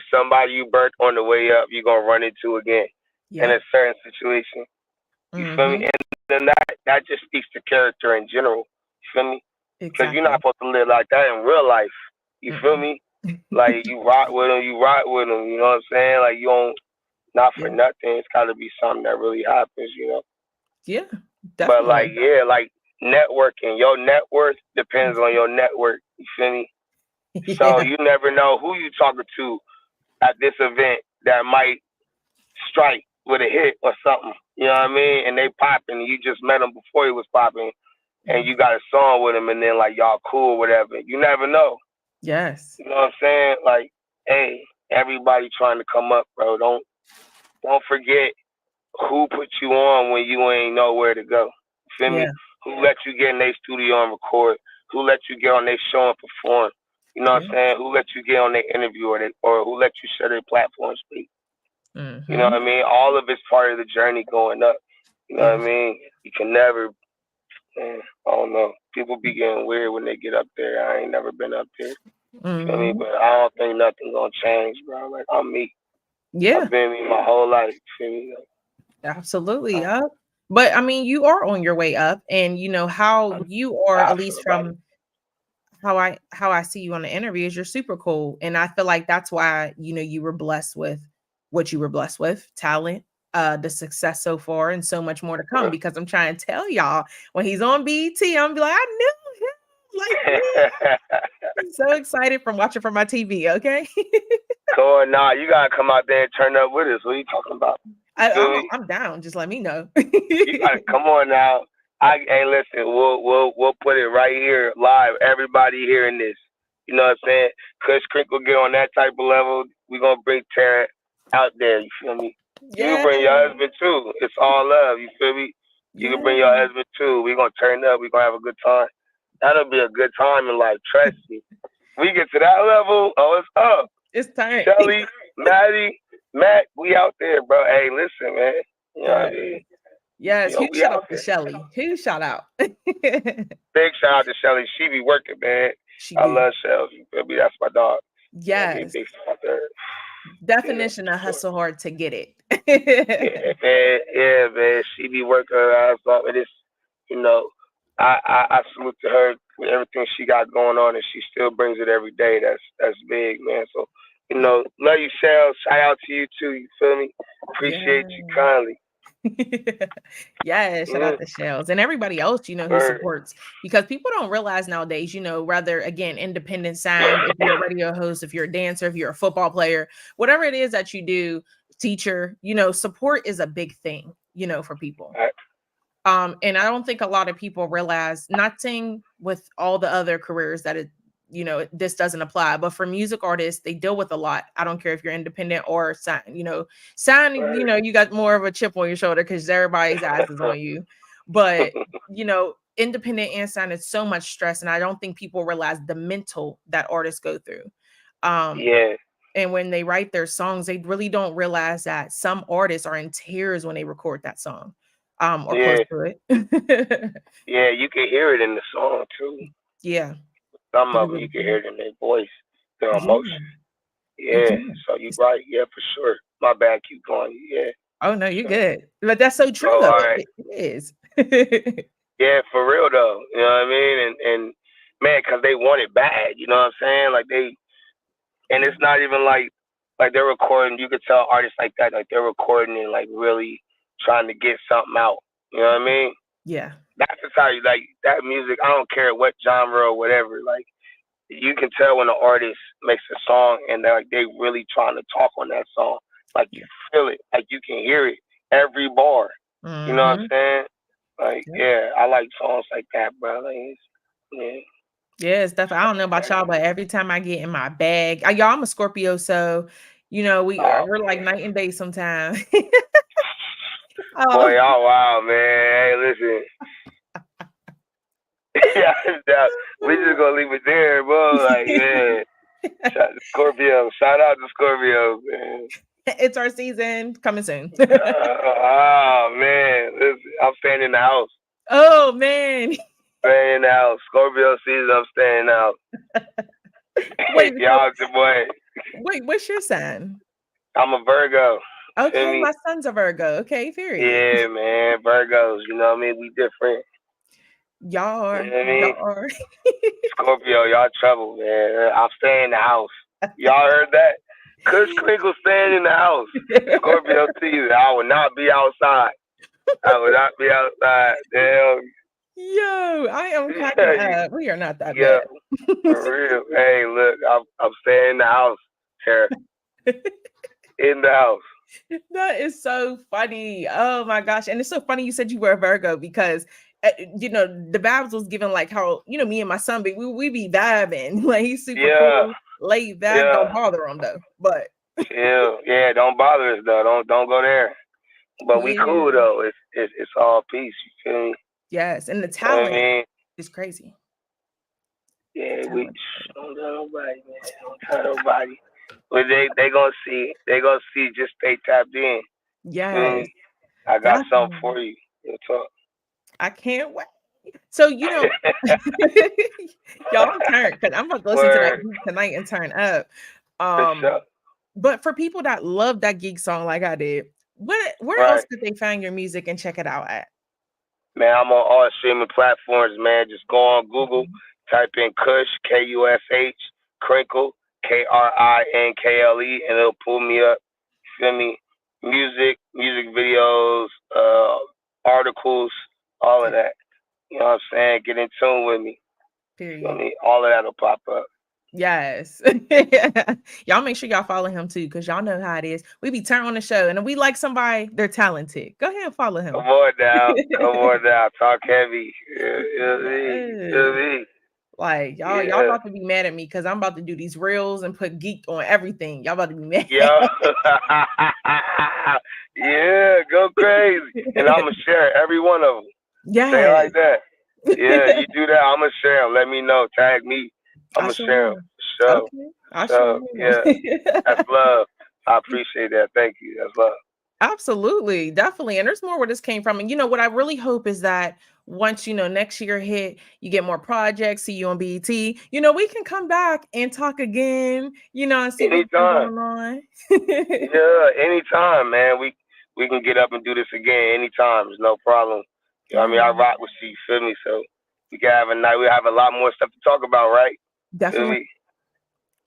somebody you burnt on the way up, you're gonna run into again in a certain situation. You feel me? And then that just speaks to character in general. You feel me? Because you're not supposed to live like that in real life. You feel me? Like you rock with them, you know what I'm saying? Like you don't, not for nothing. It's gotta be something that really happens, Yeah. Definitely. But like networking, your net worth depends on your network. You feel me? So you never know who you talking to at this event that might strike with a hit or something. You know what I mean? And they popping. You just met him before he was popping, and you got a song with him, and then like y'all cool or whatever. You never know. Yes. You know what I'm saying? Like, hey, everybody trying to come up, bro. Don't forget who put you on when you ain't know where to go. Feel me? Who let you get in their studio and record? Who let you get on their show and perform? You know what I'm saying? Who let you get on their interview or who let you share their platform speak? You know what I mean? All of it's part of the journey going up. You know what I mean? You can never, man, I don't know. People be getting weird when they get up there. I ain't never been up there. You feel me? But I don't think nothing gonna change, bro. Like, I'm me. Yeah. I've been me my whole life. Feel me? Absolutely. But I mean, you are on your way up, and how you are, at least from how I see you on the interviews, you're super cool. And I feel like that's why, you were blessed with what you were blessed with, talent, the success so far, and so much more to come, because I'm trying to tell y'all, when he's on BET, I'm be like, I knew him. Like, I'm so excited from watching from my TV. Okay. Cool. Nah, you gotta come out there and turn up with us. What are you talking about? I'm down. Just let me know. You gotta come on now. Hey, listen, we'll put it right here live. Everybody hearing this, you know what I'm saying? Kush Krinkle get on that type of level. We gonna bring Tara out there. You feel me? You can bring your husband too. It's all love. You feel me? You can bring your husband too. We gonna turn up. We gonna have a good time. That'll be a good time in life. Trust me. We get to that level. Oh, it's up. It's time. Shelly, Maddie, Matt, we out there, bro. Hey, listen, man. You know what I mean? Yes, huge shout out to Shelly. Huge shout out. Big shout out to Shelly. She be working, man. I love Shelly. You feel me? That's my dog. Yes. Big shout out to her. Definition of hustle hard to get it. Yeah, man. She be working her ass off. And it's, I salute to her with everything she got going on, and she still brings it every day. That's big, man. So, love you, Shell. Shout out to you too. You feel me? Appreciate you kindly. Shout out to Shells and everybody else, who supports, because people don't realize nowadays, rather, again, independent sound, if you're a radio host, if you're a dancer, if you're a football player, whatever it is that you do, teacher, support is a big thing, for people. And I don't think a lot of people realize, not saying with all the other careers that this doesn't apply, but for music artists, they deal with a lot. I don't care if you're independent or sign, you got more of a chip on your shoulder because everybody's eyes is on you. But, independent and sign is so much stress. And I don't think people realize the mental that artists go through. And when they write their songs, they really don't realize that some artists are in tears when they record that song. Or close to it. Yeah, you can hear it in the song too. Yeah. Some of them you can hear it in their voice, their emotion. Yeah. So you're right. Yeah, for sure. My bad. Keep going. Yeah. Oh no, you're good. But that's so true. All right. It is. Yeah, for real though. You know what I mean? And man, because they want it bad. You know what I'm saying? Like and it's not even like they're recording. You could tell artists like that, like they're recording and like really trying to get something out. You know what I mean? Yeah. That's just how you like that music. I don't care what genre or whatever. Like you can tell when an artist makes a song and they're like they really trying to talk on that song. Like you feel it. Like you can hear it every bar. You know what I'm saying? Like, yeah, I like songs like that, bro. Like, yeah. Yeah, stuff. I don't know about y'all, but every time I get in my bag, y'all, I'm a Scorpio, so we're like night and day sometimes. Boy, y'all wild, man. Hey, listen. Yeah, we just gonna leave it there, bro. Like, yeah. Scorpio. Shout out to Scorpio, man. It's our season. Coming soon. Oh, man. Listen, I'm staying in the house. Oh, man. Staying in the house. Scorpio season, I'm staying out. Wait, y'all, your boy. Wait, what's your sign? I'm a Virgo. Okay, my son's a Virgo. Okay, period. Yeah, man. Virgos, you know what I mean? We different. Y'all are. You know what I mean? Y'all are. Scorpio, y'all trouble, man. I'm staying in the house. Y'all heard that? Kush Krinkle staying in the house. Scorpio season. I will not be outside. I will not be outside. Damn. Yo, I am cracking up. We are not that Yeah, bad. for real. Hey, look, I'm staying in the house, Tara. In the house. That is so funny. Oh my gosh. And it's so funny you said you were a Virgo because the vibes was given like how, me and my son we be vibing. Like he's super cool, laid back, don't bother him though. But yeah, don't bother us though. Don't go there. But we cool though. It's all peace, you feel me? Yes, and the talent is crazy. Yeah, we don't tell nobody, man. Don't tell nobody. But they gonna see. They gonna see. Just stay tapped in. Yes. I got something for you. We'll talk. I can't wait. So y'all turn because I'm about to listen to that beat tonight and turn up. But for people that love that geek song like I did, where else could they find your music and check it out at? Man, I'm on all streaming platforms, man. Just go on Google, type in Kush, Kush, Krinkle, Krinkle, and it'll pull me up. Feel me? Music videos, articles, all of that. You know what I'm saying? Get in tune with me. Period. Feel me? All of that'll pop up. Yes. Y'all make sure y'all follow him too, because y'all know how it is. We be turning on the show and if we like somebody, they're talented. Go ahead and follow him. Come on now. Talk heavy. You know me. Like y'all about to be mad at me because I'm about to do these reels and put geek on everything. Y'all about to be mad. Yeah. Yeah, go crazy. And I'm gonna share every one of them. Yeah. Say it like that. Yeah, you do that. I'm gonna share them. Let me know. Tag me. I'm gonna share them. Okay. I sure will. Yeah. That's love. I appreciate that. Thank you. That's love. Absolutely. Definitely. And there's more where this came from. And what I really hope is that once, next year hit, you get more projects, see you on BET, we can come back and talk again, and see what's going on. Yeah, anytime, man. We can get up and do this again anytime. There's no problem. You know what I mean? I rock with you, feel me? So we can have a night. We have a lot more stuff to talk about, right? Definitely.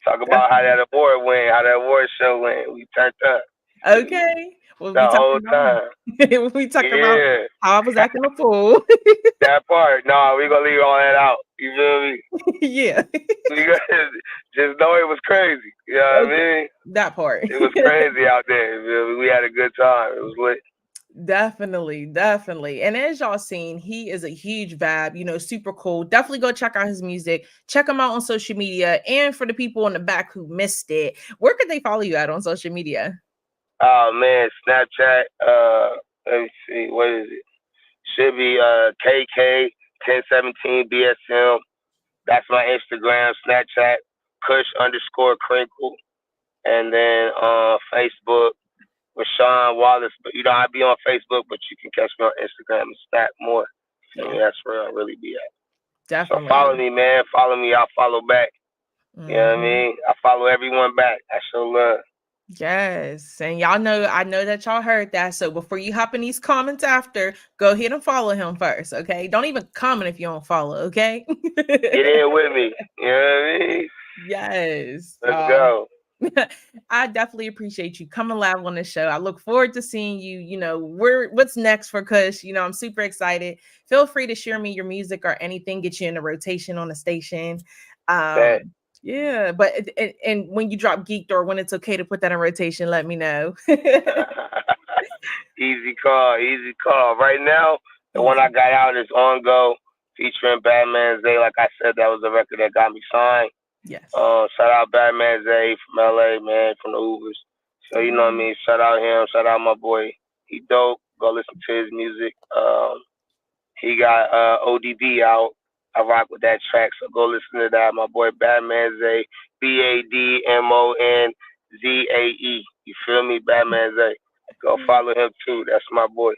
Talk about how that award went, how that award show went. We turned up. Okay. We'll the whole time. We talk about how I was acting a fool. That part. No, we gonna leave all that out. You feel me? Yeah. Just know it was crazy. You know what I mean? That part. It was crazy out there. You feel me? We had a good time. It was lit. Definitely. And as y'all seen, he is a huge vibe, super cool. Definitely go check out his music. Check him out on social media. And for the people in the back who missed it, where could they follow you at on social media? Oh man, Snapchat. Let me see. What is it? Should be KK1017BSM. That's my Instagram. Snapchat. Kush_Krinkle. And then Facebook. Rashawn Wallace, but I'll be on Facebook, but you can catch me on Instagram and Snap more. That's where I'll really be at. Definitely. So follow me, man. Follow me. I'll follow back. You know what I mean? I follow everyone back. I show love. Yes. And I know that y'all heard that. So before you hop in these comments after, go ahead and follow him first. Okay. Don't even comment if you don't follow. Okay. Get in with me. You know what I mean? Yes. Let's go. I definitely appreciate you coming live on the show. I look forward to seeing you. What's next for Kush. I'm super excited. Feel free to share me your music or anything, get you in a rotation on the station. Yeah, but and when you drop Geeked or when it's okay to put that in rotation, let me know. Easy call. Right now, The one I got out is On Go, featuring Batman Zay. Like I said, that was the record that got me signed. Yes. Shout out Batman Zay from LA, man, from the Ubers. So you know what I mean? Shout out him, shout out my boy. He dope. Go listen to his music. He got ODB out. I rock with that track, so go listen to that. My boy Batman Zay, BADMONZAE. You feel me? Batman Zay. Go follow him too. That's my boy.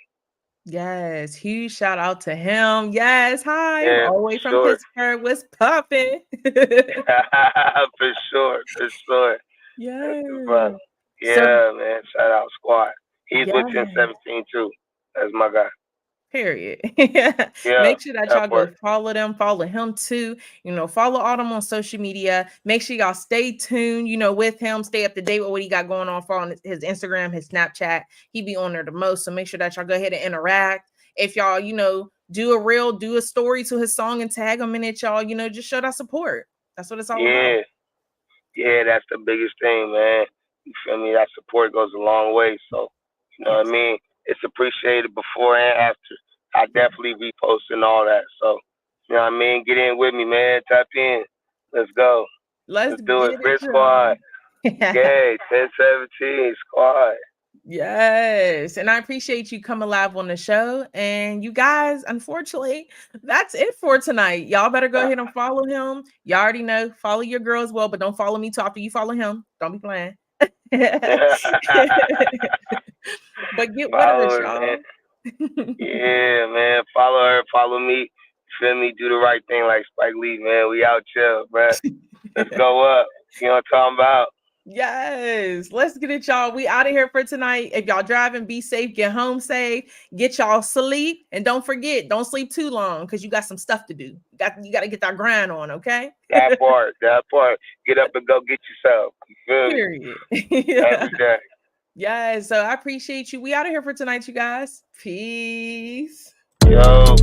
Yes, huge shout out to him. Yes, hi, Yeah, I'm all the way from Pittsburgh. What's poppin'? For sure. Yes. Yeah, man. Shout out Squad. He's with 1017 too. That's my guy. Period. Yeah. Make sure that y'all go follow them, follow him too. You know, follow Autumn on social media. Make sure y'all stay tuned, you know, with him. Stay up to date with what he got going on his Instagram, his Snapchat. He be on there the most. So make sure that y'all go ahead and interact. If y'all, you know, do a story to his song and tag him in it, y'all, you know, just show that support. That's what it's all about. Yeah, that's the biggest thing, man. You feel me? That support goes a long way. So, you know what I mean? It's appreciated before and after. I definitely repost and all that. So, you know what I mean? Get in with me, man. Tap in. Let's go. Let's do it. Chris Squad. Okay, 1017 Squad. Yes. And I appreciate you coming live on the show. And you guys, unfortunately, that's it for tonight. Y'all better go ahead and follow him. Y'all already know. Follow your girl as well, but don't follow me till after you follow him. Don't be playing. But get with us, y'all. Man. Yeah, man. Follow her, follow me. You feel me? Do the right thing like Spike Lee, man. We out chill, bro. Let's go up. You know what I'm talking about? Yes. Let's get it, y'all. We out of here for tonight. If y'all driving, be safe. Get home safe. Get y'all sleep. And don't forget, don't sleep too long because you got some stuff to do. You got to get that grind on, okay? That part. Get up and go get yourself. You feel Period. me? Every day. Yeah, so I appreciate you. We out of here for tonight, you guys. Peace. Yo.